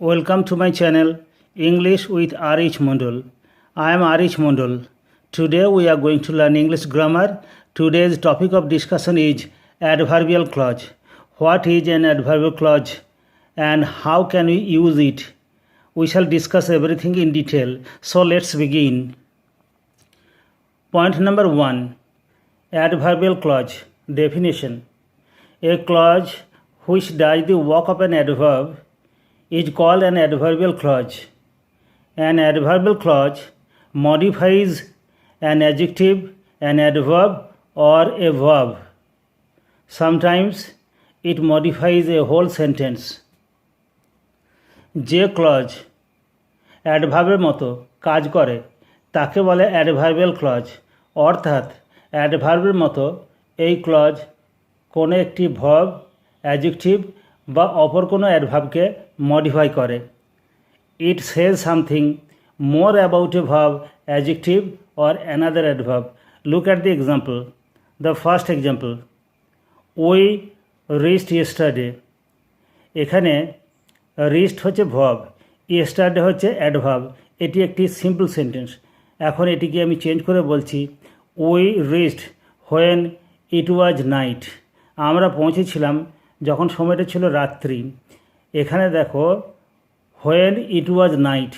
Welcome to my channel English with R.H. Mondal. I am R.H. Mondal. Today we are going to learn English grammar. Today's topic of discussion is adverbial clause. What is an adverbial clause and how can we use it? We shall discuss everything in detail. So let's begin. Point number 1. Adverbial clause. Definition. A clause which does the work of an adverb is called an adverbial clause. An adverbial clause modifies an adjective, an adverb, or a verb. Sometimes it modifies a whole sentence. যে clause অ্যাডভার্বের মতো কাজ করে তাকে বলে adverbial clause. অর্থাৎ অ্যাডভার্বের মতো এই clause কোনো একটি ভার্ব, অ্যাডজেক্টিভ বা অপর কোনো অ্যাডভার্বকে মডিফাই করে। It says something more about a verb, adjective or another adverb. Look at the example. The first example, we reached yesterday. এখানে রিচড হচ্ছে ভার্ব, ইয়েস্টারডে হচ্ছে অ্যাডভার্ব। এটি একটি সিম্পল সেন্টেন্স। এখন এটিকে আমি চেঞ্জ করে বলছি, we reached when it was night. আমরা পৌঁছেছিলাম যখন সময়টা ছিল রাত্রি। এখানে দেখো হোয়েন ইট ওয়াজ নাইট,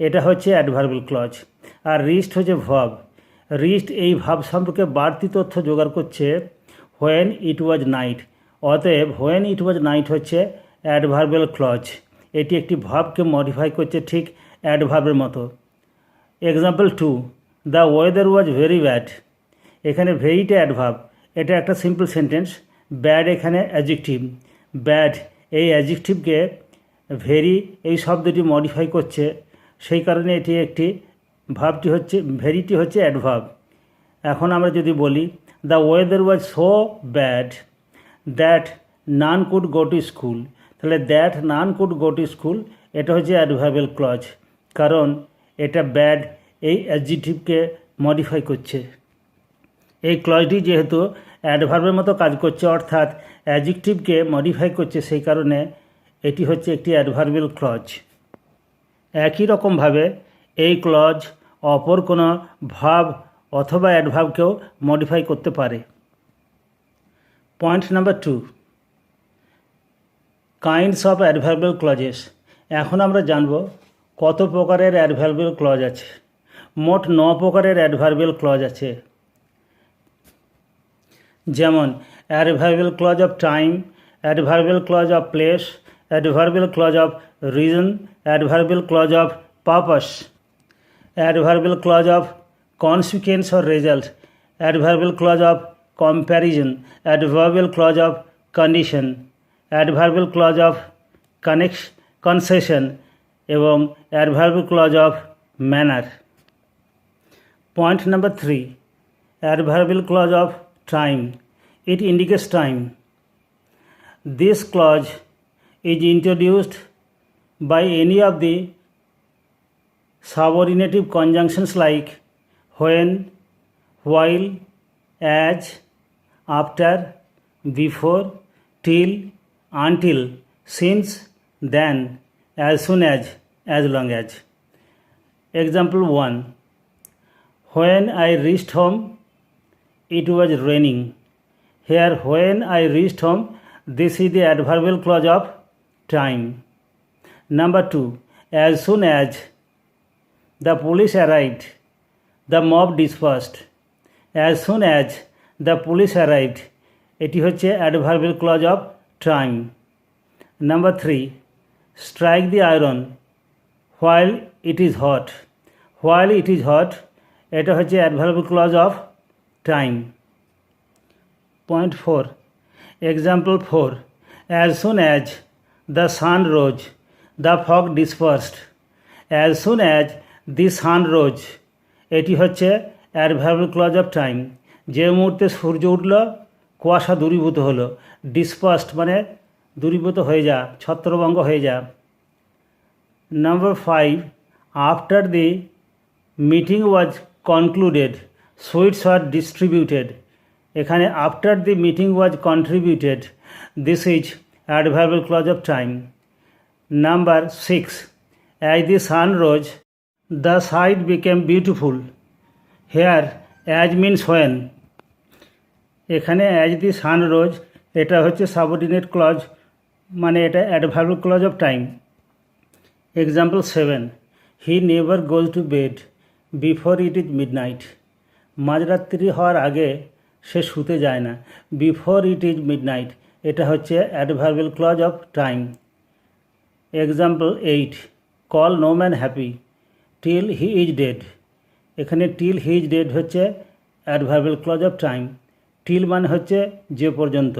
এটা হচ্ছে অ্যাডভার্বিয়াল ক্লজ। আর রিচড হচ্ছে ভার্ব। রিচড এই ভাব সম্পর্কে বাড়তি তথ্য জোগাড় করছে হোয়েন ইট ওয়াজ নাইট। অতএব হোয়েন ইট ওয়াজ নাইট হচ্ছে অ্যাডভার্বিয়াল ক্লজ। এটি একটি ভার্বকে মডিফাই করছে ঠিক অ্যাডভার্বের মতো। Example 2, the weather was very bad. এখানে ভেরিটা অ্যাডভার্ব, এটা একটা সিম্পল সেন্টেন্স। ব্যাড এখানে অ্যাডজেক্টিভ। ব্যাড এই অ্যাডজেক্টিভকে ভেরি এই শব্দটি মডিফাই করছে, সেই কারণে এটি একটি ভার্বটি হচ্ছে ভেরিটি হচ্ছে অ্যাডভার্ব। এখন আমরা যদি বলি the weather was so bad that none could go to school, তাহলে that none could go to school এটা হচ্ছে অ্যাডভার্বিয়াল ক্লজ, কারণ এটা ব্যাড এই অ্যাডজেক্টিভকে মডিফাই করছে। এই ক্লজটি যেহেতু অ্যাডভার্বের মতো কাজ করছে, অর্থাৎ অ্যাডজেক্টিভকে মডিফাই করছে, সেই কারণে এটি হচ্ছে একটি অ্যাডভার্বিয়াল ক্লজ। একই রকমভাবে এই ক্লজ অপর কোনো ভার্ব অথবা অ্যাডভার্বকেও মডিফাই করতে পারে। Point number 2, kinds of adverbial clauses. এখন আমরা জানব কত প্রকারের অ্যাডভার্বিয়াল ক্লজ আছে। মোট 9 প্রকারের অ্যাডভার্বিয়াল ক্লজ আছে। যেমন adverbial clause of time, adverbial clause of place, adverbial clause of reason, adverbial clause of purpose, adverbial clause of consequence or result, adverbial clause of comparison, adverbial clause of condition, adverbial clause of concession এবং adverbial clause of manner. Point number 3, adverbial clause of time. It indicates time. This clause is introduced by any of the subordinative conjunctions like when, while, as, after, before, till, until, since, then, as soon as long as. Example 1, when I reached home, it was raining. Here, when I reached home, this is the adverbial clause of time. Number 2, as soon as the police arrived, the mob dispersed. As soon as the police arrived, এটি হচ্ছে adverbial clause of time. Number 3, strike the iron while it is hot. While it is hot, এটা হচ্ছে adverbial clause of time. Point 4, example 4, as soon as the sun rose, the fog dispersed. As soon as the sun rose, এটি হচ্ছে adverbial clause of time. যে মুহূর্তে সূর্য উঠল কুয়াশা দূরীভূত হলো। ডিসপার্সড মানে দূরীভূত হয়ে যা, ছত্রভঙ্গ হয়ে যা। Number 5, after the meeting was concluded, sweets were distributed. এখানে after the meeting was contributed, this is adverbial clause of time. Number 6. As the sun rose, the sight became beautiful. Here, as means when. এখানে as the sun rose এটা হচ্ছে subordinate clause, মানে এটা adverb clause of time. Example 7. He never goes to bed before it is midnight. মাঝরাত্রি হওয়ার আগে সে শুতে যায় না। বিফোর ইট ইজ মিডনাইট এটা হচ্ছে adverbial clause of time. Example 8. Call no man happy till he is dead. এখানে till he is dead হচ্ছে adverbial clause of time. Till মানে হচ্ছে যে পর্যন্ত।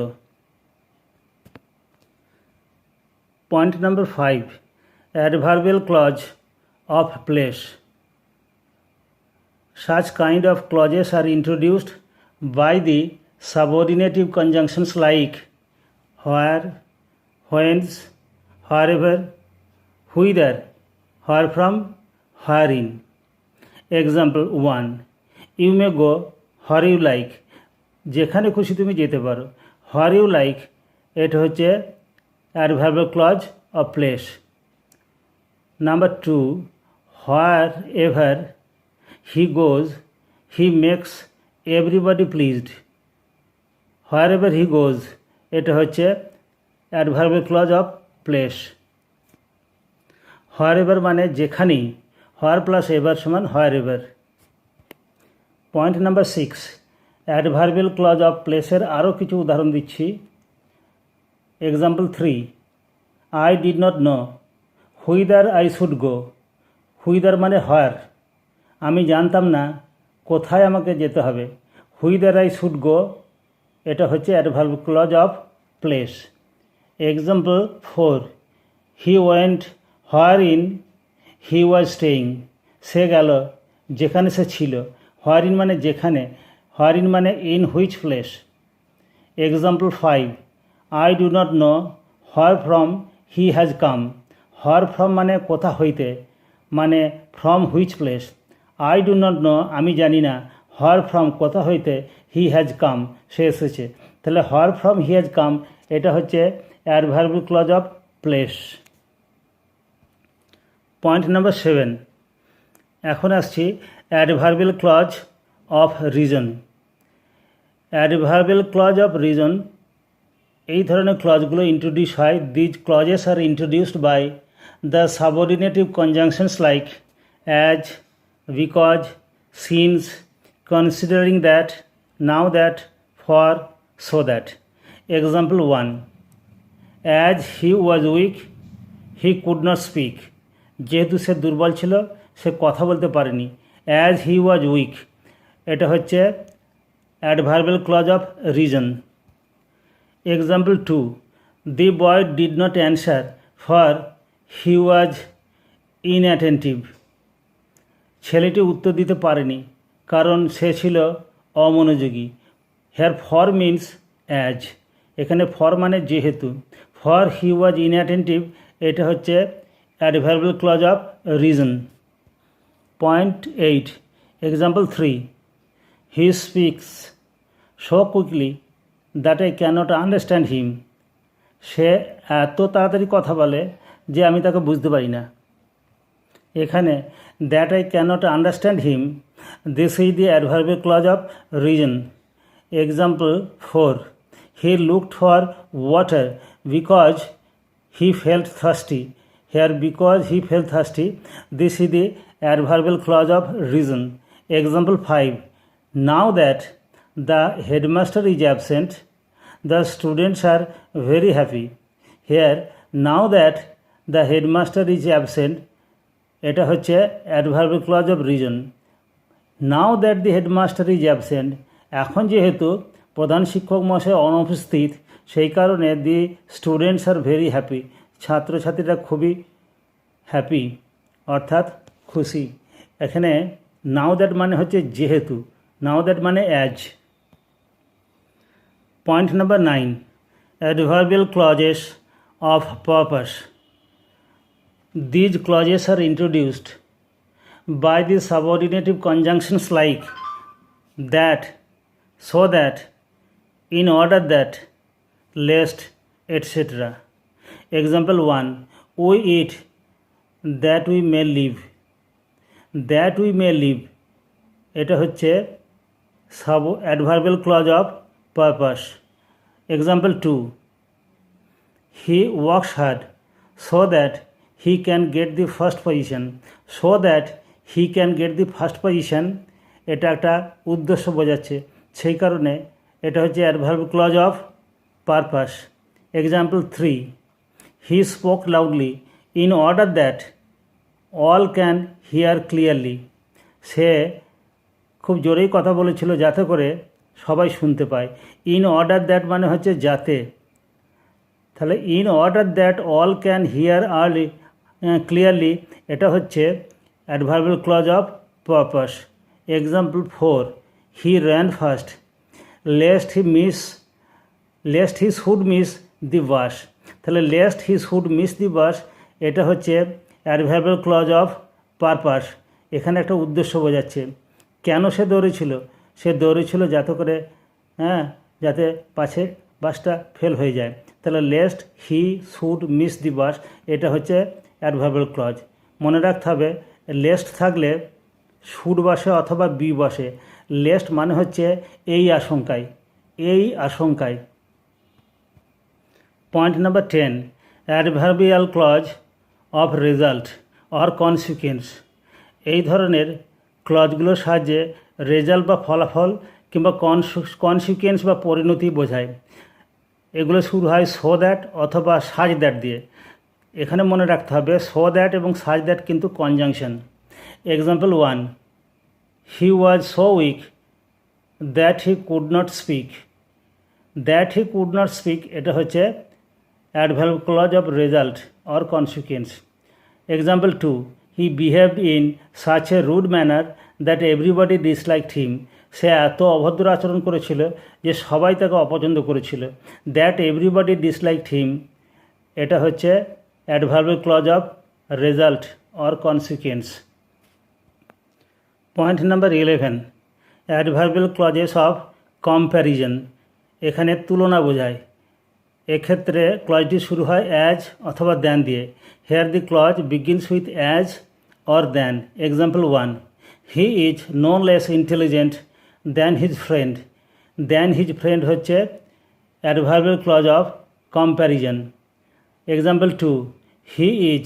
Point number 5. Adverbial clause of place. Such kind of clauses are introduced by the subordinative conjunctions like where, whence, wherever, whither, where from, wherein. Example 1. You may go where you like. যেখানে খুশি তুমি যেতে পারো। where you like এটা হচ্ছে adverbial clause of place. Number 2. Wherever he goes, he makes everybody pleased. Wherever he goes এটা হচ্ছে adverbial clause of place. Wherever মানে যেখানেই, where plus ever সমান wherever. Point number 6. Adverbial clause of প্লেসের আরও কিছু উদাহরণ দিচ্ছি। Example 3. I did not know whether I should go. Whether মানে হোয়ার, আমি জানতাম না কোথায় আমাকে যেতে হবে। হুইদার আই শুড গো এটা হচ্ছে adverb clause of place. Example 4. He went wherein he was staying. সে গেল যেখানে সে ছিল। হোয়ার ইন মানে যেখানে, হোয়ার ইন মানে in which place. Example 5. I do not know where from he has come. Where from মানে কোথা হইতে, মানে from which place. I do not know আমি জানি না, হোয়ার ফ্রম কোথা হইতে, হি হ্যাজ কাম সে এসেছে। তাহলে হোয়ার ফ্রম হি হ্যাজ কাম এটা হচ্ছে adverbial clause of place. Point number 7. এখন আসছি adverbial clause of reason. Adverbial clause of reason এই ধরনের ক্লজগুলো ইন্ট্রোডিউস হয়। These clauses are introduced by the subordinative conjunctions like as, because, since, considering that, now that, for, so that. Example 1. As he was weak he could not speak. যেহেতু সে দুর্বল ছিল সে কথা বলতে পারেনি। অ্যাজ হি ওয়াজ উইক এটা হচ্ছে adverbial clause of reason. Example 2. The boy did not answer for he was inattentive. ছেলেটি উত্তর দিতে পারেনি কারণ সে ছিল অমনোযোগী। হেয়ার ফর মিন্স অ্যাজ, এখানে ফর মানে যেহেতু। ফর হি ওয়াজ ইনঅ্যাটেন্টিভ এটা হচ্ছে adverbial clause of reason. Point 8. Example 3. He speaks so quickly that I cannot understand him. সে এত তাড়াতাড়ি কথা বলে যে আমি তাকে বুঝতে পারি না। এখানে that I cannot understand him this is the adverbial clause of reason. Example 4. He looked for water because he felt thirsty. Here because he felt thirsty this is the adverbial clause of reason. Example 5. Now that the headmaster is absent the students are very happy. Here now that the headmaster is absent এটা হচ্ছে adverbial clause of reason. Now that the headmaster is absent এখন যেহেতু প্রধান শিক্ষক মহাশয় অনুপস্থিত সেই কারণে the students are very happy ছাত্রছাত্রীরা খুবই হ্যাপি অর্থাৎ খুশি। এখানে নাও দ্যাট মানে হচ্ছে যেহেতু, নাও দ্যাট মানে as. Point number 9. Adverbial clauses of purpose. These clauses are introduced by the subordinative conjunctions like that, so that, in order that, lest, etc. Example 1. We eat that we may live. That we may live এটা হচ্ছে sub adverbial clause of purpose. Example 2, he works hard so that he can get the first position. So that he can get the first position এটা একটা উদ্দেশ্য বোঝাচ্ছে, সেই কারণে এটা হচ্ছে adverb clause of purpose. Example 3, he spoke loudly in order that all can hear clearly. সে খুব জোরেই কথা বলেছিল যাতে করে সবাই শুনতে পায়। ইন অর্ডার দ্যাট মানে হচ্ছে যাতে, তাহলে in order that all can hear early clearly এটা হচ্ছে adverbial clause of purpose. Example 4, he ran fast lest he should miss the bus. তাহলে lest he should miss the bus এটা হচ্ছে adverbial clause of purpose. এখানে একটা উদ্দেশ্য বোঝাচ্ছে। কেন সে দৌড়েছিল? সে দৌড়েছিল যাতে করে যাতে পাছে বাসটা ফেল হয়ে যায়। তাহলে lest he should miss the bus এটা হচ্ছে অ্যাডভার্বিয়াল ক্লজ। মনে রাখতে হবে লেস্ট থাকলে শুড বসে অথবা বি বসে। লেস্ট মানে হচ্ছে এই আশঙ্কায়, এই আশঙ্কায়। Point number 10, adverbial clause of result or consequence. এই ধরনের ক্লজগুলোর সাহায্যে রেজাল্ট বা ফলাফল কিংবা কনসিকুয়েন্স বা পরিণতি বোঝায়। এগুলো শুরু হয় সো দ্যাট অথবা সাজ দ্যাট দিয়ে। এখানে মনে রাখতে হবে সো দ্যাট এবং সাজ দ্যাট কিন্তু conjunction. Example 1, he was so weak that he could not speak. That he could not speak এটা হচ্ছে adverb clause of result or consequence. Example 2, he behaved in such a rude manner that everybody disliked him. সে এত অভদ্র আচরণ করেছিল যে সবাই তাকে অপছন্দ করেছিল। দ্যাট এভরিবডি ডিসলাইকড হিম এটা হচ্ছে adverbial clause of result or consequence. Point number 11, adverbial clauses of comparison. এখানে তুলনা বোঝায়। এক্ষেত্রে ক্লজটি শুরু হয় অ্যাজ অথবা দ্যান দিয়ে। Here the clause begins with as or than. Example 1, he is no less intelligent than his friend. Than his friend হচ্ছে adverbial clause of comparison. Example 2, he is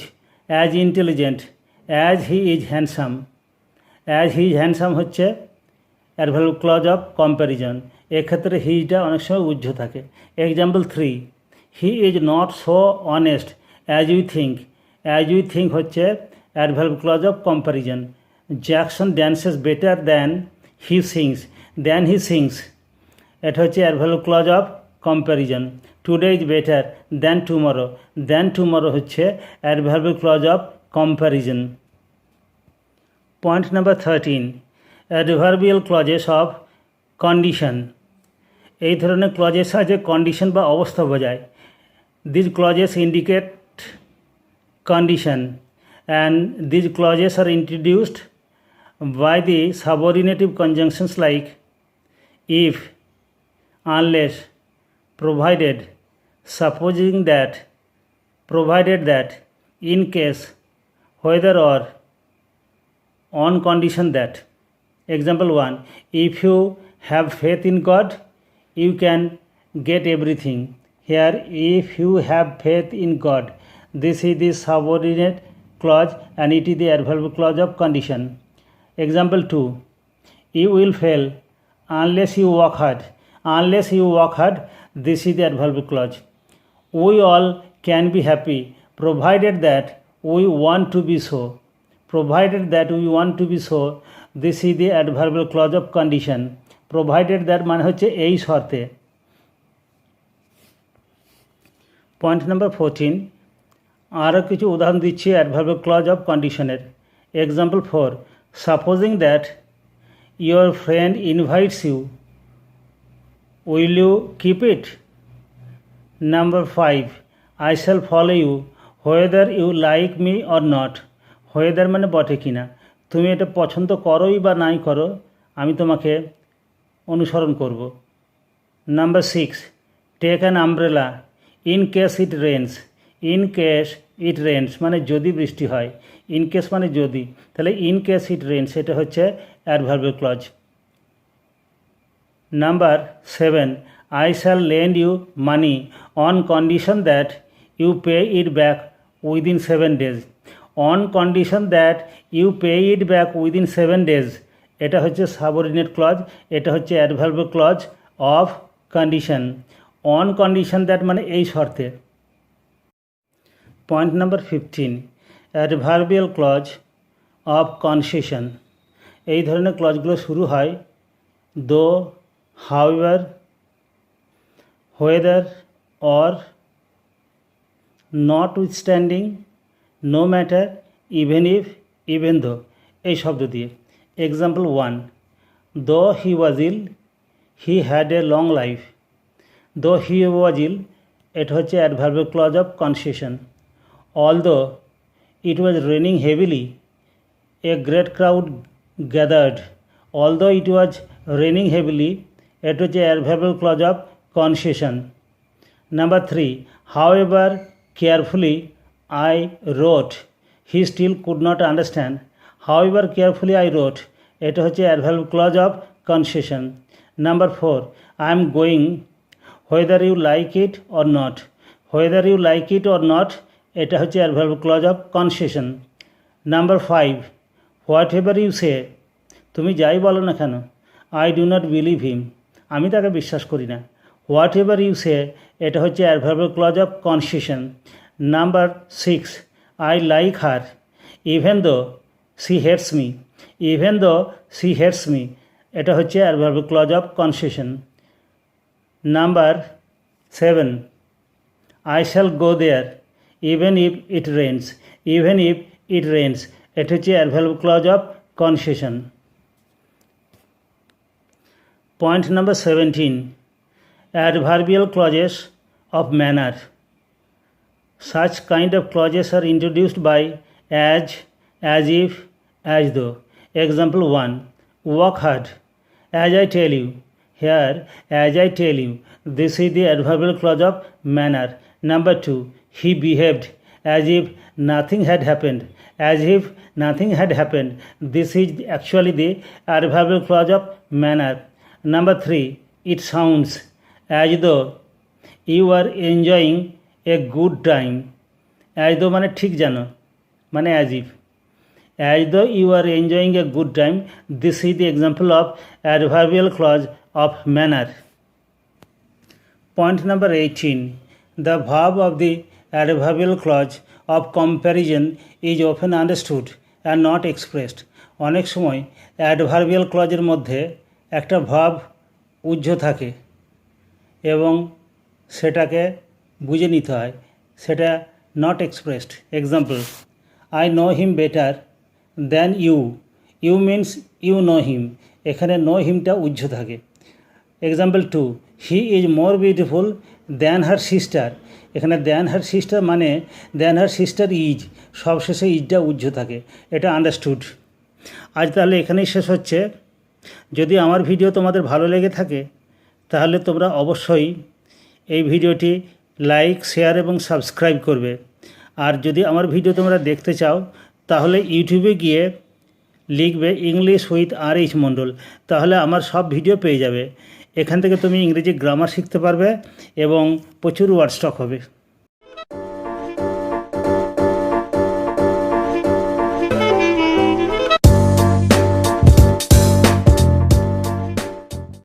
as intelligent as he is handsome. As he is handsome হচ্ছে adverbial clause of comparison. এক্ষেত্রে হিজটা অনেক সময় উজ্জ্ব থাকে। Example 3, he is not so honest as you think. As you think হচ্ছে adverbial clause of comparison. Jackson dances better than he sings. Than he sings এটা হচ্ছে adverbial clause of comparison. Today is better than tomorrow. Than tomorrow হচ্ছে adverbial clause of comparison. Point number 13, adverbial clauses of condition. এই ধরনের ক্লজের সাহায্যে condition বা অবস্থা বোঝায়। This clauses indicate condition and this clauses are introduced by the subordinative conjunctions like if, unless, provided, supposing that, provided that, in case, whether or, on condition that. Example 1, if you have faith in God, you can get everything. Here, if you have faith in God, this is the subordinate clause and it is the adverbial clause of condition. Example 2, you will fail unless you work hard. Unless you work hard, this is the adverbial clause. We all can be happy provided that we want to be so. Provided that we want to be so, this is the adverbial clause of condition. Provided that মানে হচ্ছে এই শর্তে। Point number 14, আরও কিছু উদাহরণ দিচ্ছি adverbial clause of কন্ডিশনের। Example 4, supposing that your friend invites you, will you keep it? Number 5, I shall follow you whether you like me or not. whether মানে বটে কিনা, তুমি এটা পছন্দ করোই বা নাই করো, আমি তোমাকে অনুসরণ করব। Number 6, take an umbrella in case it rains. In case it Reigns মানে যদি বৃষ্টি হয়, ইন কেস মানে যদি, তাহলে ইন কেস ইট রেন্স এটা হচ্ছে adverbial clause. Number 7, I shall lend you money on condition that you pay it back within 7 days. On condition that you pay it back within 7 days এটা হচ্ছে subordinate clause, এটা হচ্ছে adverbial clause of condition. On condition that মানে এই শর্তে। Point number 15, adverbial clause of concession. এই ধরনের ক্লজগুলো শুরু হয় though, however, whether or, notwithstanding, no matter, even if, even though এই শব্দ দিয়ে। Example 1, though he was ill he had a long life. though he was ill এটা হচ্ছে adverbial clause of concession. although it was raining heavily a great crowd gathered. although it was raining heavily এটা হচ্ছে adverbial clause of concession. Number 3, however carefully I wrote he still could not understand. however carefully I wrote এটা হচ্ছে adverbial clause of concession. Number 4, I am going whether you like it or not. whether you like it or not এটা হচ্ছে adverbial clause of concession. Number 5, whatever you say তুমি যাই বলো না কেন, I do not believe him আমি তাকে বিশ্বাস করি না। whatever you say এটা হচ্ছে adverbial clause of concession. Number 6, I like her even though she hates me. even though she hates me এটা হচ্ছে adverbial clause of concession. Number 7, I shall go there even if it rains. even if it rains এটা হচ্ছে adverbial clause of concession. Point number 17, adverbial clauses of manner. Such kind of clauses are introduced by as if, as though. Example 1, work hard as I tell you. Here as I tell you this is the adverbial clause of manner. Number 2, he behaved as if nothing had happened. as if nothing had happened this is actually the adverbial clause of manner. Number 3, it sounds as though you are enjoying a good time. as though মানে ঠিক জানো, মানে as if. as though you are enjoying a good time this is the example of adverbial clause of manner. Point number 18, the verb of the adverbial clause of comparison is often understood and not expressed. অনেক সময় adverbial ক্লজের মধ্যে একটা verb উহ্য থাকে এবং সেটাকে বুঝে নিতে হয়, সেটা not expressed. Example, I know him better than you. You means you know him, এখানে নো হিমটা উহ্য থাকে। Example 2, he is more beautiful than her sister. এখানে দ্যান হার সিস্টার মানে দ্যান হার সিস্টার ইজ, সবশেষে ইজটা উহ্য থাকে, এটা আন্ডারস্টুড। আজ তাহলে এখানেই শেষ হচ্ছে। যদি আমার ভিডিও তোমাদের ভালো লেগে থাকে তাহলে তোমরা অবশ্যই এই ভিডিওটি লাইক, শেয়ার এবং সাবস্ক্রাইব করবে। আর যদি আমার ভিডিও তোমরা দেখতে চাও তাহলে ইউটিউবে গিয়ে লিখবে ইংলিশ উইথ আর.এইচ. মণ্ডল, তাহলে আমার সব ভিডিও পেয়ে যাবে। এখান থেকে তুমি ইংরেজি গ্রামার শিখতে পারবে এবং প্রচুর ওয়ার্ড স্টক হবে।